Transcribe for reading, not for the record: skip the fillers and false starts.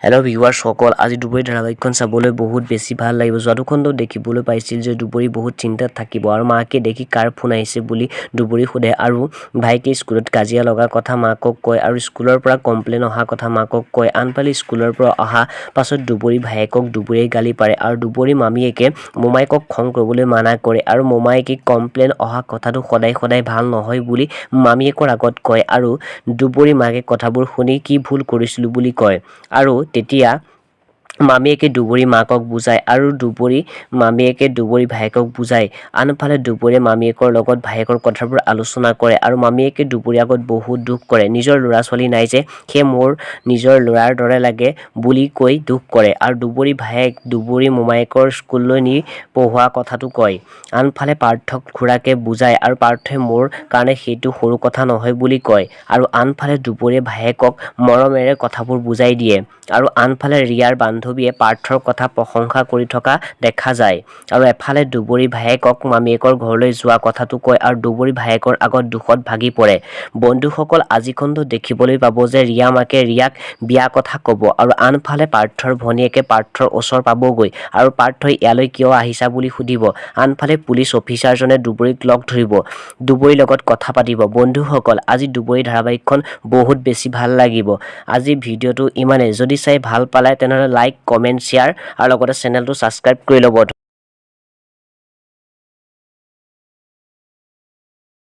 Hello' viewers সকল আজি দুবৰী ধাৰাবাহিকখন চাবলৈ বহুত বেছি ভাল লাগিব। যোৱাটো খণ্ডত দেখিবলৈ পাইছিল যে দুবৰী বহুত চিন্তাত থাকিব আৰু মাকে দেখি কাৰ ফোন আহিছে বুলি দুবৰী সোধে আৰু ভাইটিয়ে স্কুলত কাজিয়া লগাৰ কথা মাকক কয় আৰু স্কুলৰ পৰা কমপ্লেইন অহা কথা মাকক কয়। আনফালে স্কুলৰ পৰা অহা পাছত দুবৰী ভায়েকক দুবৰীয়ে গালি পাৰে আৰু দুবৰী মামীয়েকে মোমায়েকক খং কৰিবলৈ মানা কৰে আৰু মোমায়েকে কমপ্লেইন অহা কথাটো সদায় ভাল নহয় বুলি মামীয়েকৰ আগত কয় আৰু দুবৰী মাকে কথাবোৰ শুনি কি ভুল কৰিছিলো বুলি কয় আৰু তেতিয়া মামীয়েকে দুবৰী মাকক বুজায় আৰু দুবৰী মামীয়েকে দুবৰী ভায়েকক বুজায়। আনফালে দুবৰীয়ে মামীয়েকৰ লগত ভায়েকৰ কথাবোৰ আলোচনা কৰে আৰু মামীয়েকে দুবৰীৰ আগত বহুত দুখ কৰে। নিজৰ ল'ৰা ছোৱালী নাই যে সেই মোৰ নিজৰ ল'ৰাৰ দৰে লাগে বুলি কৈ দুখ কৰে আৰু দুবৰী ভায়েক দুবৰী মোমায়েকৰ স্কুললৈ নি পঢ়োৱা কথাটো কয়। আনফালে পাৰ্থক খুৰাকে বুজায় আৰু পাৰ্থই মোৰ কাৰণে সেইটো সৰু কথা নহয় বুলি কয় আৰু আনফালে দুবৰীয়ে ভায়েকক মৰমেৰে কথাবোৰ বুজাই দিয়ে আৰু আনফালে ৰিয়াৰ বান্ধৱীয়ে পাৰ্থৰ কথা প্ৰশংসা কৰি থকা দেখা যায় আৰু এফালে দুবৰী ভায়েকক মামীয়েকৰ ঘৰলৈ যোৱা কথাটো কয় আৰু দুবৰী ভায়েকৰ আগত দুখত ভাগি পৰে। বন্ধুসকল আজি খণ্ডত দেখিবলৈ পাব যে ৰিয়া মাকে ৰিয়াক বিয়া কথা ক'ব আৰু আনফালে পাৰ্থৰ ভনীয়েকে পাৰ্থৰ ওচৰ পাবগৈ আৰু পাৰ্থই ইয়ালৈ কিয় আহিছা বুলি সুধিব। আনফালে পুলিচ অফিচাৰজনে দুবৰীক লগ ধৰিব, দুবৰীৰ লগত কথা পাতিব। বন্ধুসকল আজি দুবৰী ধাৰাবাহিকখন বহুত বেছি ভাল লাগিব। আজি ভিডিঅ'টো ইমানেই। যদি চাই ভাল পালে তেনেহ'লে লাইক, কমেণ্ট, শ্বেয়াৰ আৰু লগতে চেনেলটো ছাবস্ক্ৰাইব কৰি ল'ব।